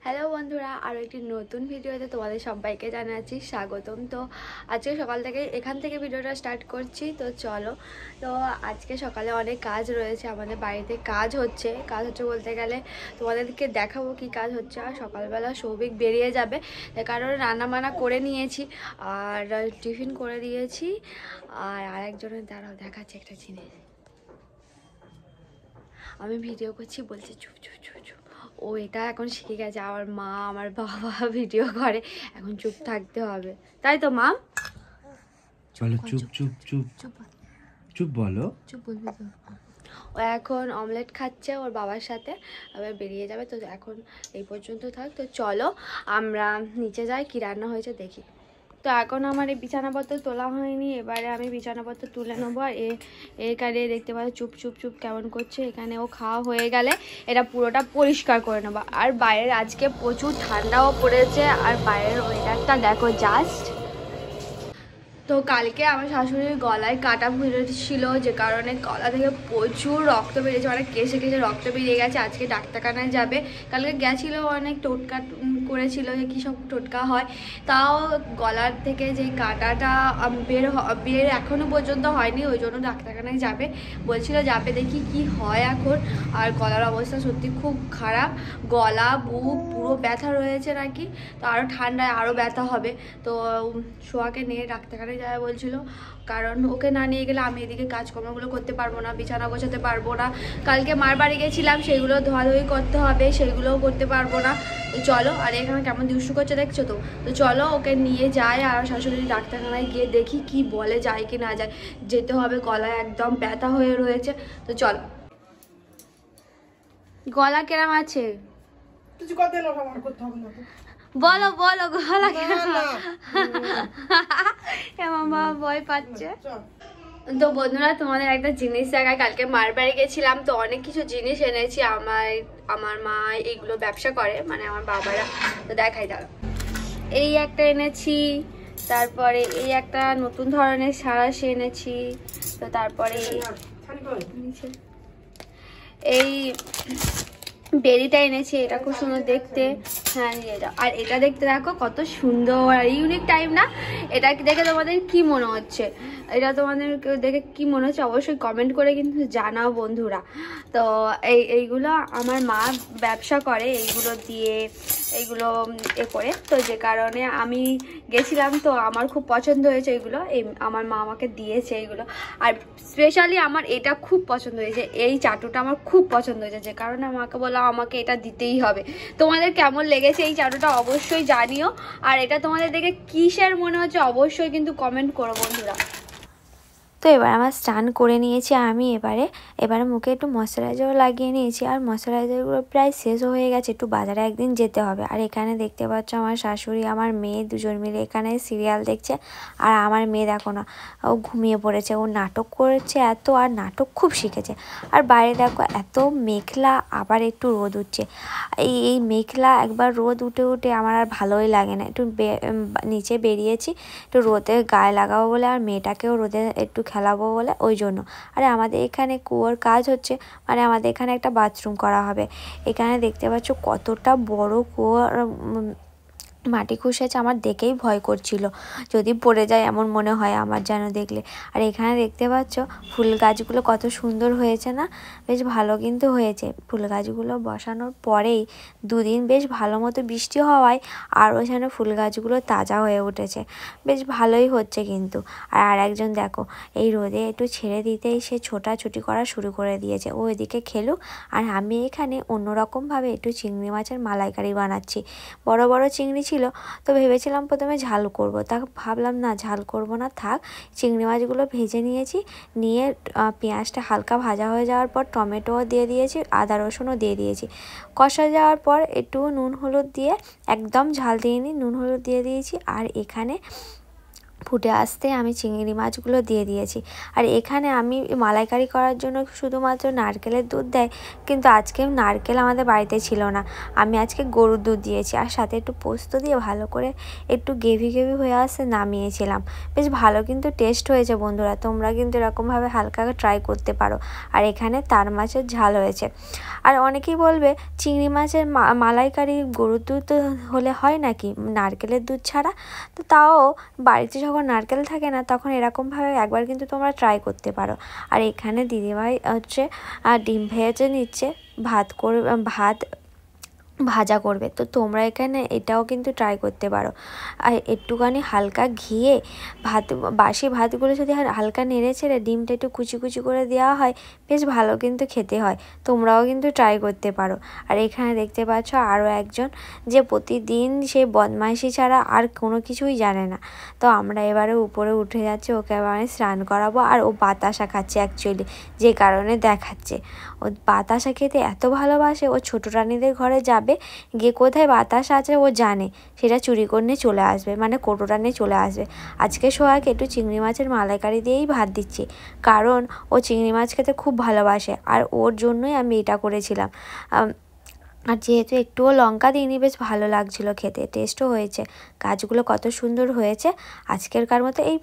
Hello বন্ধুরা, আরও একটি নতুন ভিডিওতে তোমাদের সবাইকে জানাচ্ছি স্বাগতম। তো আজকে সকাল থেকে এখান থেকে ভিডিওটা স্টার্ট করছি। তো চলো, তো আজকে সকালে অনেক কাজ রয়েছে, আমাদের বাড়িতে কাজ হচ্ছে বলতে গেলে তোমাদেরকে দেখাবো কি কাজ হচ্ছে। আর সকালবেলা সৌভিক বেরিয়ে যাবে, কারণ রান্না বান্না করে নিয়েছি আর টিফিন করে দিয়েছি। আর আরেকজনের দ্বারাও দেখাচ্ছি একটা জিনিস, আমি ভিডিও করছি বলছি চুপ চুপ চুপ চুপ। ও এটা এখন শিখে গেছে, আমার মা আমার বাবা ভিডিও করে, এখন চুপ থাকতে হবে, তাই তো মা? চলো চুপ চুপ চুপ চুপ বলো, চুপ বলবি তো। ও এখন অমলেট খাচ্ছে ওর বাবার সাথে, আবার বেরিয়ে যাবে। তো এখন এই পর্যন্ত থাক। তো চলো আমরা নিচে যাই, কি রান্না হয়েছে দেখি। তো এখন আমার এই বিছানাপত্র তোলা হয়নি, এবারে আমি বিছানাপত্র তুলে নেবো। আর এখানে দেখতে পাচ্ছি চুপ চুপ চুপ কেমন করছে। এখানে ও খাওয়া হয়ে গেলে এটা পুরোটা পরিষ্কার করে নেবো। আর বাইরের আজকে প্রচুর ঠান্ডাও পড়েছে, আর বাইরের ওয়েদারটা দেখো জাস্ট। তো কালকে আমার শাশুড়ির গলায় কাটা ছিল, যে কারণে গলা থেকে প্রচুর রক্ত বেরিয়েছে, মানে কেসে কেসে রক্ত বেরিয়ে গেছে। আজকে ডাক্তারখানায় যাবে। কালকে গেছিলো, অনেক টোটকা করেছিল, যে কী সব টোটকা হয়, তাও গলার থেকে যে কাটাটা বের এখনও পর্যন্ত হয়নি, ওই জন্য ডাক্তারখানায় যাবে বলছিল, যাবে, দেখি কি হয় এখন। আর গলার অবস্থা সত্যি খুব খারাপ, গলা বুক পুরো ব্যথা রয়েছে নাকি। তো আরও ঠান্ডায় আরও ব্যথা হবে। তো সোয়াকে নিয়ে ডাক্তারখানায় যাবে বলছিল, কারণ ওকে না নিয়ে গেলে আমি এদিকে কাজকর্মগুলো করতে পারবো না, বিছানা গোছাতে পারবো না। কালকে মার বাড়ি গেছিলাম, সেগুলো ধোয়াধুয়ি করতে হবে, সেগুলোও করতে পারবো না। তো চলো, আর এখানে কেমন দুষ্টু করছে দেখছো তো। তো চলো ওকে নিয়ে যাই, আর শাশুড়ি ডাক্তারখানায় গিয়ে দেখি কি বলে, যায় কি না যায়। যেতে হবে, গলায় একদম ব্যথা হয়ে রয়েছে। তো চলো। গলা কেরাম আছে বলো বলো, গলা কেরাম? আমার বাবা ভয় পাচ্ছে। তো বন্ধুরা, তোমাদের একটা জিনিস দেখায়, কালকে মার বাড়ি গেছিলাম, তো অনেক কিছু জিনিস এনেছি। আমার মা এইগুলো ব্যবসা করে, মানে আমার বাবারা। তো দেখাই দাঁড়ো, এই একটা এনেছি, তারপরে এই একটা নতুন ধরনের সাঁড়াশি এনেছি। তো তারপরে এই বেরিটা এনেছি, এটা খুব সুন্দর দেখতে। হ্যাঁ, এটা আর এটা দেখতে দেখো কত সুন্দর আর ইউনিক টাইপ না। এটা দেখে তোমাদের কি মনে হচ্ছে, এটা তোমাদের দেখে কি মনে হচ্ছে অবশ্যই কমেন্ট করে কিন্তু জানাও বন্ধুরা। তো এইগুলো আমার মা ব্যবসা করে, এইগুলো দিয়ে এইগুলো করে। তো যে কারণে আমি গেছিলাম, তো আমার খুব পছন্দ হয়েছে এইগুলো, আমার মা আমাকে দিয়েছে এইগুলো। আর স্পেশালি আমার এটা খুব পছন্দ হয়েছে, এই চাটুটা আমার খুব পছন্দ হয়েছে, যে কারণে আমাকে বললাম আমাকে এটা দিতেই হবে। তোমাদের কেমন লেগেছে এই চাটুটা অবশ্যই জানিও। আর এটা তোমাদের দেখে কিসের মনে হচ্ছে অবশ্যই কিন্তু কমেন্ট করো বন্ধুরা। তো এবার আমার স্নান করে নিয়েছি আমি, এবারে মুখে একটু ময়শ্চারাইজারও লাগিয়ে নিয়েছি। আর ময়শ্চারাইজারগুলো প্রায় শেষও হয়ে গেছে, একটু বাজারে একদিন যেতে হবে। আর এখানে দেখতে পাচ্ছ আমার শাশুড়ি আমার মেয়ে দুজন মিলে এখানে সিরিয়াল দেখছে। আর আমার মেয়ে দেখো না, ও ঘুমিয়ে পড়েছে, ও নাটক করেছে এত, আর নাটক খুব শিখেছে। আর বাইরে দেখো এত মেঘলা, আবার একটু রোদ উঠছে। এই মেঘলা একবার রোদ উঠে উঠে আমার আর ভালোই লাগে না। একটু নিচে বেরিয়েছি একটু রোদে গায়ে লাগাবো বলে, আর মেয়েটাকেও রোদে একটু খেলাবো বলে, ওই জন্য। আরে আমাদের এখানে কুয়োর কাজ হচ্ছে, মানে আমাদের এখানে একটা বাথরুম করা হবে। এখানে দেখতে পাচ্ছ কতটা বড় কুয়ো, মাটি খসেছে, আমার দেখেই ভয় করছিল, যদি পড়ে যায় এমন মনে হয় আমার যেন দেখলে। আর এখানে দেখতে পাচ্ছ ফুল গাছগুলো কত সুন্দর হয়েছে না, বেশ ভালো কিন্তু হয়েছে। ফুল গাছগুলো বসানোর পরেই দুদিন বেশ ভালো মতো বৃষ্টি হওয়ায় আরও যেন ফুল গাছগুলো তাজা হয়ে উঠেছে, বেশ ভালোই হচ্ছে কিন্তু। আর একজন দেখো এই রোদে একটু ছেড়ে দিতেই সে ছোটাছুটি করা শুরু করে দিয়েছে, ও এদিকে খেলুক। আর আমি এখানে অন্যরকমভাবে একটু চিংড়ি মাছের মালাইকারি বানাচ্ছি। বড় বড় চিংড়ি ছিল, তো ভেবেছিলাম প্রথমে ঝাল করব, তা ভাবলাম না ঝাল করব না, থাক। চিংড়ি মাছগুলো ভেজে নিয়েছি, নিয়ে পেঁয়াজটা হালকা ভাজা হয়ে যাওয়ার পর টমেটোও দিয়ে দিয়েছি, আদা রসুনও দিয়ে দিয়েছি। কষা যাওয়ার পর একটু নুন হলুদ দিয়ে, একদম ঝাল দিইনি, নুন হলুদ দিয়ে দিয়েছি। আর এখানে ফুটে আসতে আমি চিংড়ি মাছগুলো দিয়ে দিয়েছি। আর এখানে আমি মালাইকারি করার জন্য শুধুমাত্র নারকেলের দুধ দেয়, কিন্তু আজকে নারকেল আমাদের বাড়িতে ছিল না, আমি আজকে গরুর দুধ দিয়েছি। আর সাথে একটু পোস্ত দিয়ে ভালো করে একটু গ্রেভি গ্রেভি হয়ে আসতে নামিয়েছিলাম। বেশ ভালো কিন্তু টেস্ট হয়েছে বন্ধুরা, তোমরা কিন্তু এরকমভাবে হালকা ট্রাই করতে পারো। আর এখানে তার মাছের ঝাল হয়েছে। আর অনেকেই বলবে চিংড়ি মাছের মালাইকারি গরুর দুধ হলে হয় নাকি নারকেলের দুধ ছাড়া? তো তাও বাড়িতে যখন নারকেল থাকে না তখন এরকমভাবে একবার কিন্তু তোমরা ট্রাই করতে পারো। আর এখানে দিদিভাই হচ্ছে ডিম ভেজে নিচ্ছে, ভাত ভাজা করবে। তো তোমরা এখানে এটাও কিন্তু ট্রাই করতে পারো। আর একটুখানি হালকা ঘিয়ে বাসি ভাতগুলো যদি হালকা নেড়ে ছেড়ে ডিমটা একটু কুচি কুচি করে দেওয়া হয়, বেশ ভালো কিন্তু খেতে হয়। তোমরাও কিন্তু ট্রাই করতে পারো। আর এখানে দেখতে পাচ্ছ আরও একজন, যে প্রতিদিন সে বদমাইশি ছাড়া আর কোনো কিছুই জানে না। তো আমরা এবারে উপরে উঠে যাচ্ছি, ওকে এবার স্নান করাবো। আর ও বাতাসা খাচ্ছে অ্যাকচুয়ালি, যে কারণে দেখাচ্ছে। ও বাতাসা খেতে এত ভালোবাসে, ও ছোটো রানীদের ঘরে যাবে, গিয়ে কোথায় বাতাসা আছে ও জানে, সেটা চুরি করে নিয়ে চলে আসবে, মানে কোটোটা নিয়ে চলে আসবে। আজকে সোহাকে একটু চিংড়ি মাছের মালাইকারি দিয়েই ভাত দিচ্ছি, কারণ ও চিংড়ি মাছ খেতে খুব ভালোবাসে। আর ওর জন্যই আমি এটা করেছিলাম। আর যেহেতু একটুও লঙ্কা দিইনি, বেশ ভালো লাগছিলো খেতে, টেস্টও হয়েছে। গাছগুলো কত সুন্দর হয়েছে। আজকেরকার মতো এই